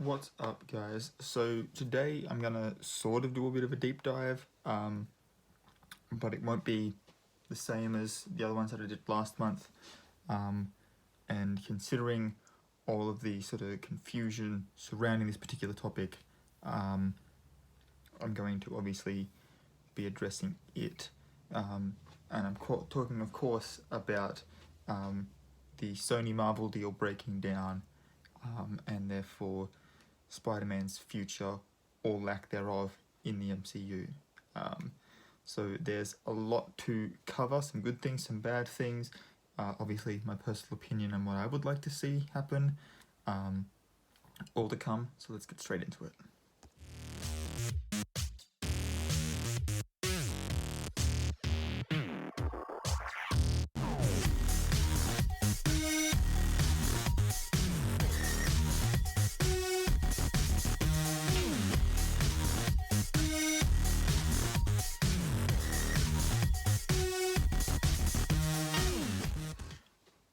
What's up, guys? So today I'm gonna sort of do a bit of a deep dive, but it won't be the same as the other ones that I did last month. And considering all of the sort of confusion surrounding this particular topic, I'm going to obviously be addressing it. And I'm talking, of course, about the Sony Marvel deal breaking down, and therefore Spider-Man's future or lack thereof in the MCU. So there's a lot to cover, some good things, some bad things. Obviously, my personal opinion and what I would like to see happen, all to come. So let's get straight into it.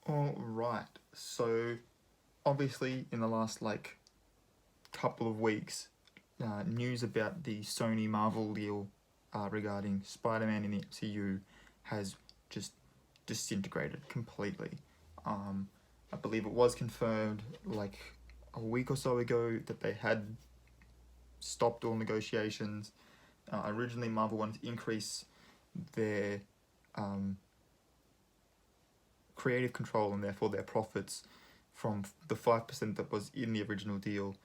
All right. So obviously, in the last couple of weeks, news about the Sony Marvel deal regarding Spider-Man in the MCU has just disintegrated completely. I believe it was confirmed like a week or so ago that they had stopped all negotiations. Originally, Marvel wanted to increase their creative control and therefore their profits from the 5% that was in the original deal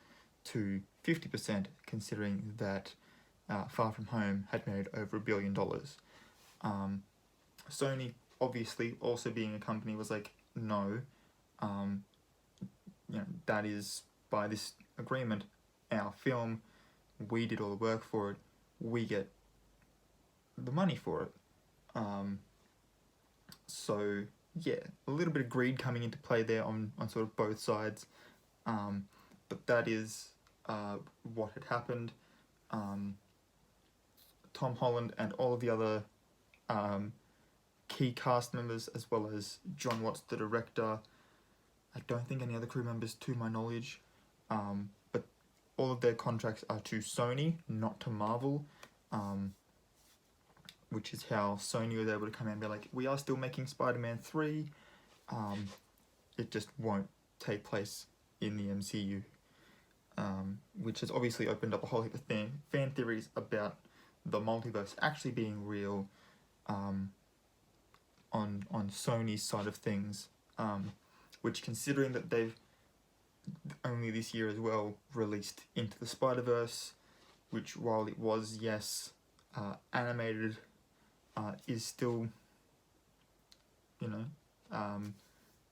to 50%, considering that Far From Home had made over $1 billion. Sony, obviously, also being a company, was like, no, that is, by this agreement, our film, we did all the work for it, we get the money for it. So yeah, a little bit of greed coming into play there on sort of both sides, but that is what had happened. Tom Holland and all of the other key cast members, as well as John Watts, the director. I don't think any other crew members, to my knowledge, but all of their contracts are to Sony, not to Marvel, which is how Sony was able to come in and be like, we are still making Spider-Man 3, it just won't take place in the MCU, which has obviously opened up a whole heap of fan theories about the multiverse actually being real, on Sony's side of things, which, considering that they've only this year as well released Into the Spider-Verse, which, while it was, yes, animated, is still, a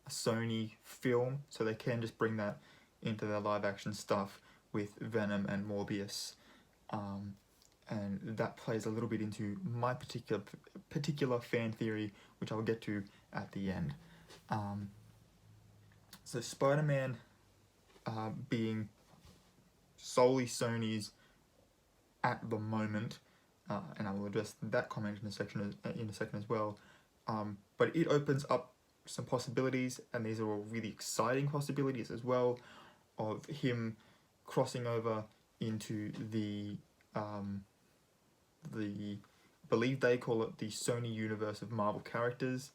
Sony film, so they can just bring that into their live action stuff with Venom and Morbius, and that plays a little bit into my particular fan theory, which I'll get to at the end. So Spider-Man, being solely Sony's at the moment, and I will address that comment in a second as well. But it opens up some possibilities, and these are all really exciting possibilities as well, of him crossing over into the I believe they call it the Sony universe of Marvel characters.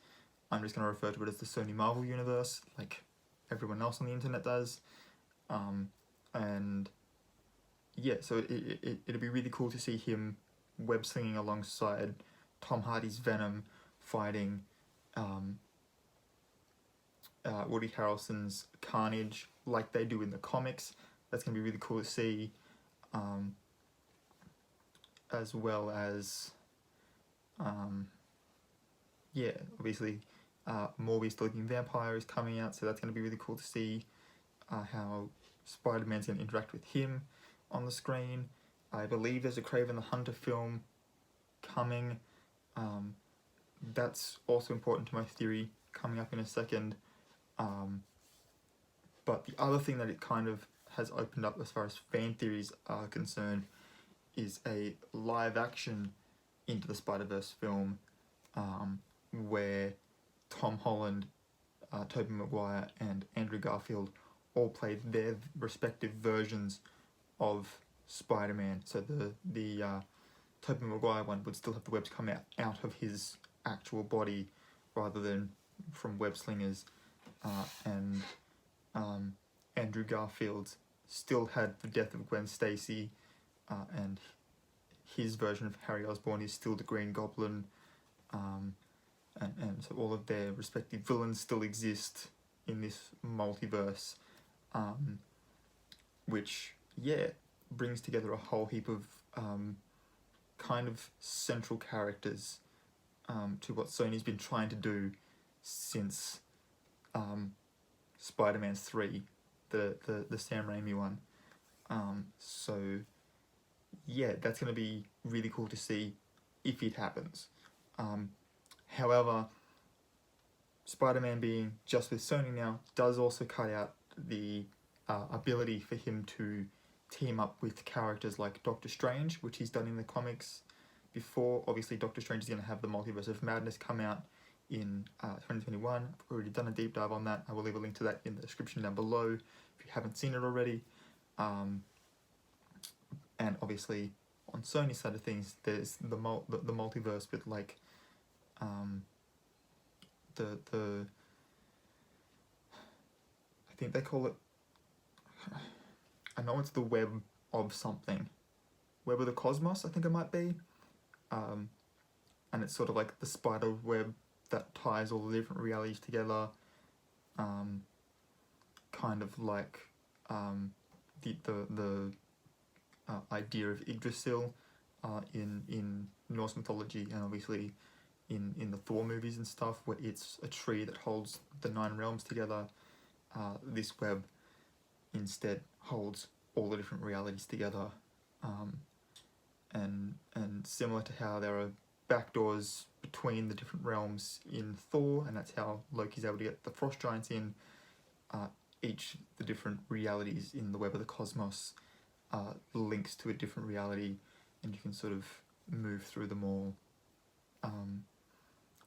I'm just going to refer to it as the Sony Marvel universe, like everyone else on the internet does. And yeah, so it'd be really cool to see him web slinging alongside Tom Hardy's Venom, fighting Woody Harrelson's Carnage like they do in the comics. That's going to be really cool to see, as well as obviously Morbius the Living Vampire is coming out, so that's going to be really cool to see how Spider-Man's going to interact with him on the screen. I believe there's a Kraven the Hunter film coming. That's also important to my theory, coming up in a second. But the other thing that it kind of has opened up as far as fan theories are concerned is a live action Into the Spider-Verse film, where Tom Holland, Tobey Maguire and Andrew Garfield all played their respective versions of Spider-Man. So the Tobey Maguire one would still have the webs come out of his actual body rather than from web slingers, and Andrew Garfield still had the death of Gwen Stacy, and his version of Harry Osborn is still the Green Goblin, and so all of their respective villains still exist in this multiverse, which, yeah, brings together a whole heap of kind of central characters to what Sony's been trying to do since Spider-Man 3, the Sam Raimi one. So yeah, that's going to be really cool to see if it happens. However, Spider-Man being just with Sony now does also cut out the ability for him to team up with characters like Doctor Strange, which he's done in the comics before. Obviously, Doctor Strange is going to have the Multiverse of Madness come out in 2021. I've already done a deep dive on that. I will leave a link to that in the description down below if you haven't seen it already. And obviously, on Sony's side of things, there's the multiverse with like the I think they call it, I know it's the web of something, web of the cosmos, I think it might be, and it's sort of like the spider web that ties all the different realities together, kind of like the idea of Yggdrasil in Norse mythology, and obviously in the Thor movies and stuff, where it's a tree that holds the 9 realms together. This web instead holds all the different realities together, and similar to how there are backdoors between the different realms in Thor, and that's how Loki's able to get the frost giants in. The different realities in the web of the cosmos links to a different reality, and you can sort of move through them all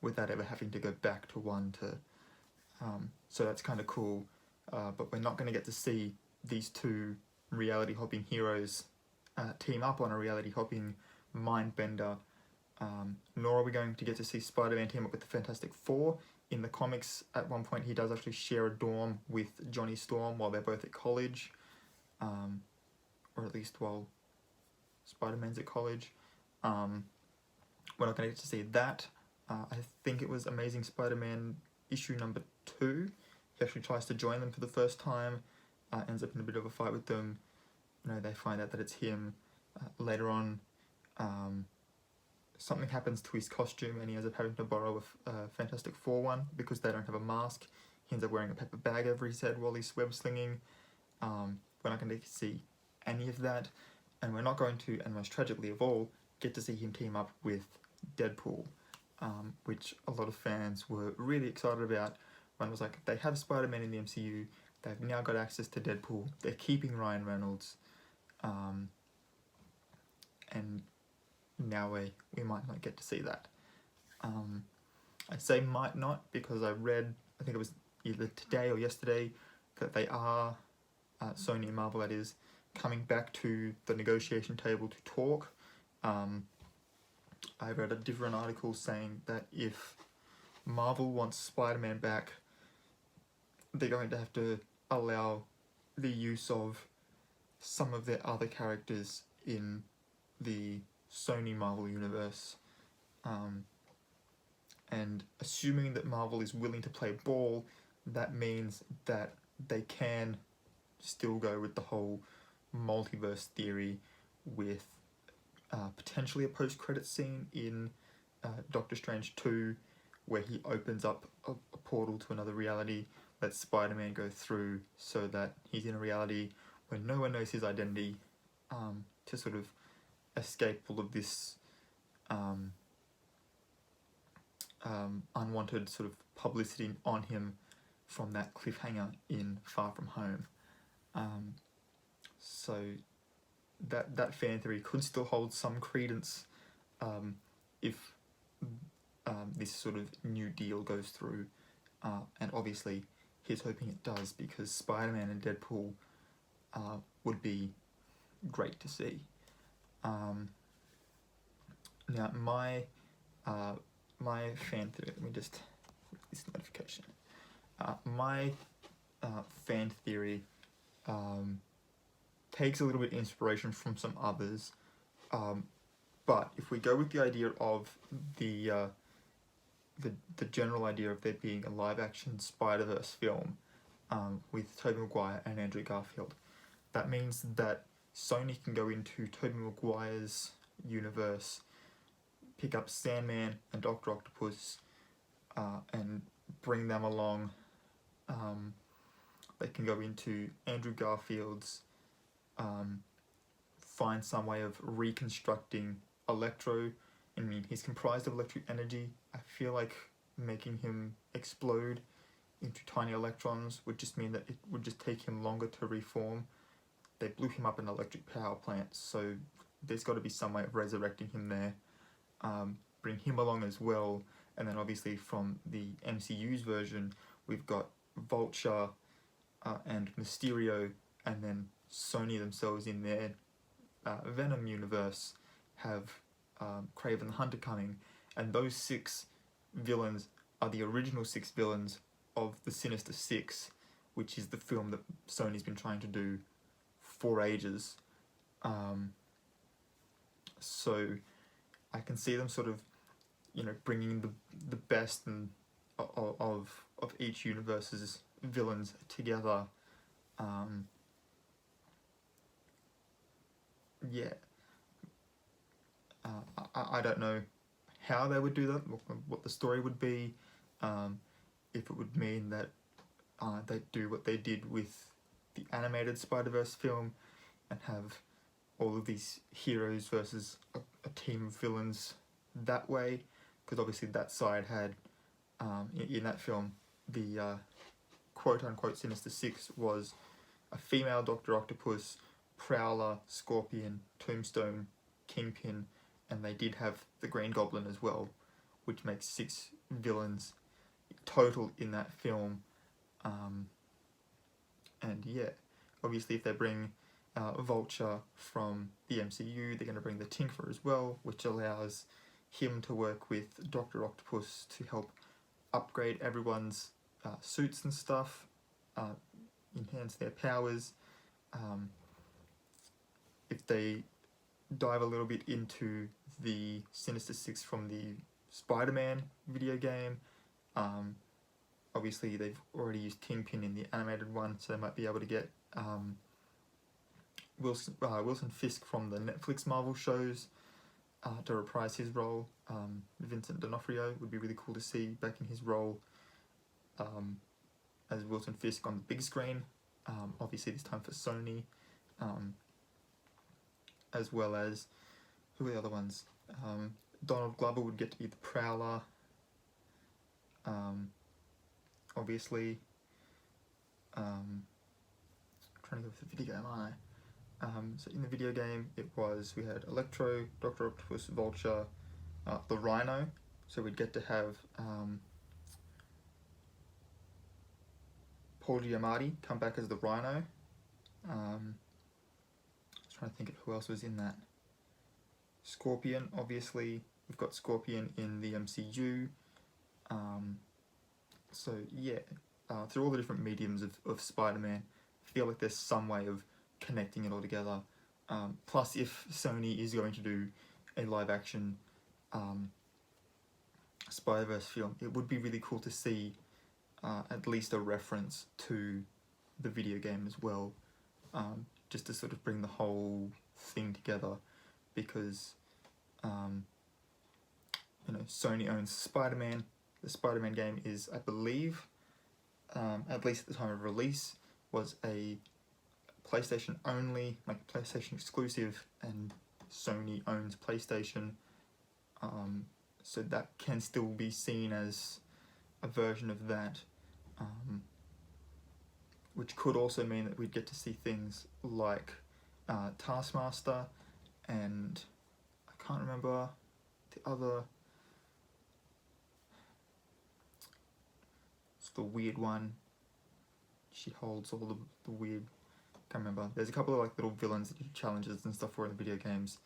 without ever having to go back to one to. So that's kind of cool, but we're not going to get to see these two reality hopping heroes team up on a reality hopping mind bender, nor are we going to get to see Spider-Man team up with the Fantastic Four. In the comics, at one point he does actually share a dorm with Johnny Storm while they're both at college, or at least while Spider-Man's at college. We're not going to get to see that. I think it was Amazing Spider-Man issue number 2. He actually tries to join them for the first time, ends up in a bit of a fight with them. You know, they find out that it's him. Later on, something happens to his costume, and he ends up having to borrow a Fantastic Four one because they don't have a mask. He ends up wearing a paper bag over his head while he's web slinging. We're not going to see any of that, and we're not going to, and most tragically of all, get to see him team up with Deadpool, which a lot of fans were really excited about when it was like, they have Spider-Man in the MCU, they've now got access to Deadpool, they're keeping Ryan Reynolds, and now we might not get to see that. I say might not because I read, I think it was either today or yesterday, that they are, Sony and Marvel that is, coming back to the negotiation table to talk. I read a different article saying that if Marvel wants Spider-Man back, they're going to have to allow the use of some of their other characters in the Sony Marvel universe. And assuming that Marvel is willing to play ball, that means that they can still go with the whole multiverse theory with potentially a post-credit scene in Doctor Strange 2, where he opens up a portal to another reality, lets Spider-Man go through so that he's in a reality where no one knows his identity, to sort of escape all of this unwanted sort of publicity on him from that cliffhanger in Far From Home. So that fan theory could still hold some credence if this sort of new deal goes through, and obviously he's hoping it does, because Spider-Man and Deadpool would be great to see. Now my fan theory. Let me just this notification. My fan theory takes a little bit of inspiration from some others, but if we go with the idea of the general idea of there being a live-action Spider-Verse film with Tobey Maguire and Andrew Garfield, that means that Sony can go into Tobey Maguire's universe, pick up Sandman and Dr. Octopus, and bring them along. They can go into Andrew Garfield's, find some way of reconstructing Electro. I mean, he's comprised of electric energy. I feel like making him explode into tiny electrons would just mean that it would just take him longer to reform. They blew him up in an electric power plant, so there's got to be some way of resurrecting him there. Bring him along as well, and then obviously from the MCU's version, we've got Vulture and Mysterio, and then Sony themselves in their Venom universe have Kraven the Hunter coming, and those 6 villains are the original 6 villains of the Sinister Six, which is the film that Sony's been trying to do for ages. So I can see them sort of, bringing the best and of each universe's villains together. I don't know how they would do that, what the story would be, if it would mean that they do what they did with the animated Spider-Verse film and have all of these heroes versus a team of villains that way, because obviously that side had, in that film, the quote-unquote Sinister Six was a female Dr. Octopus, Prowler, Scorpion, Tombstone, Kingpin, and they did have the Green Goblin as well, which makes 6 villains total in that film. And yeah, obviously if they bring Vulture from the MCU, they're going to bring the Tinkerer as well, which allows him to work with Dr. Octopus to help upgrade everyone's suits and stuff, enhance their powers. If they dive a little bit into the Sinister Six from the Spider-Man video game, obviously they've already used Kingpin in the animated one, so they might be able to get Wilson Fisk from the Netflix Marvel shows to reprise his role. Vincent D'Onofrio would be really cool to see back in his role as Wilson Fisk on the big screen, obviously this time for Sony, as well as, who are the other ones? Donald Glover would get to be the Prowler, obviously. I'm trying to go with the video game, aren't I? So in the video game, we had Electro, Dr. Octopus, Vulture, the Rhino, so we'd get to have Paul Giamatti come back as the Rhino. I was trying to think of who else was in that. Scorpion, obviously, we've got Scorpion in the MCU. So yeah, through all the different mediums of Spider-Man, I feel like there's some way of connecting it all together. Plus, if Sony is going to do a live-action Spider-Verse film, it would be really cool to see at least a reference to the video game as well, just to sort of bring the whole thing together, because Sony owns Spider-Man. The Spider-Man game is, I believe, at least at the time of release, was a PlayStation only, like PlayStation exclusive, and Sony owns PlayStation, so that can still be seen as a version of that, which could also mean that we'd get to see things like Taskmaster, and I can't remember the other, it's the weird one, she holds all the weird, can't remember. There's a couple of like little villains that you do challenges and stuff for in the video games.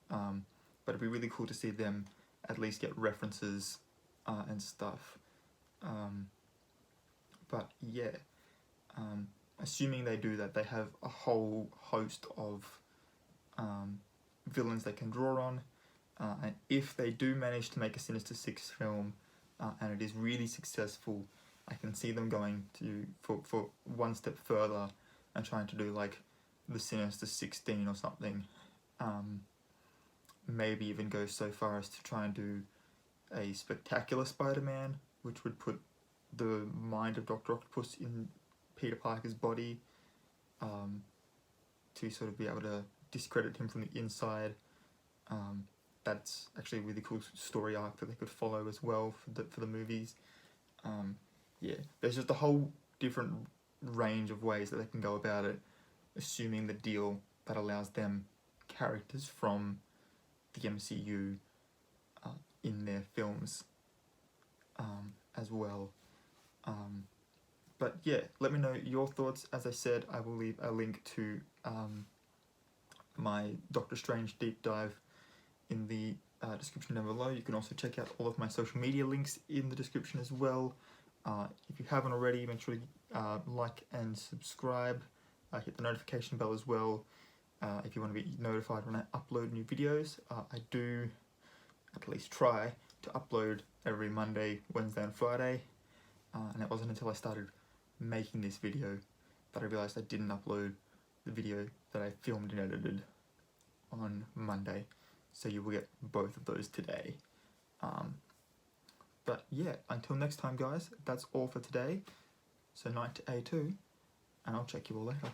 But it'd be really cool to see them at least get references and stuff. But yeah, assuming they do that, they have a whole host of villains they can draw on. And if they do manage to make a Sinister Six film, and it is really successful, I can see them going to for one step further and trying to do like the Sinister 16 or something. Maybe even go so far as to try and do a Spectacular Spider-Man, which would put the mind of Dr. Octopus in Peter Parker's body, to sort of be able to discredit him from the inside. That's actually a really cool story arc that they could follow as well for the movies. Yeah, there's just a whole different range of ways that they can go about it, assuming the deal that allows them characters from the MCU in their films as well. But yeah, let me know your thoughts. As I said, I will leave a link to my Doctor Strange deep dive in the description down below. You can also check out all of my social media links in the description as well. If you haven't already, make sure you like and subscribe. Hit the notification bell as well if you want to be notified when I upload new videos. I do at least try to upload every Monday, Wednesday and Friday, and it wasn't until I started making this video that I realised I didn't upload the video that I filmed and edited on Monday, so you will get both of those today. But yeah, until next time guys, that's all for today, so night to A2, and I'll check you all later.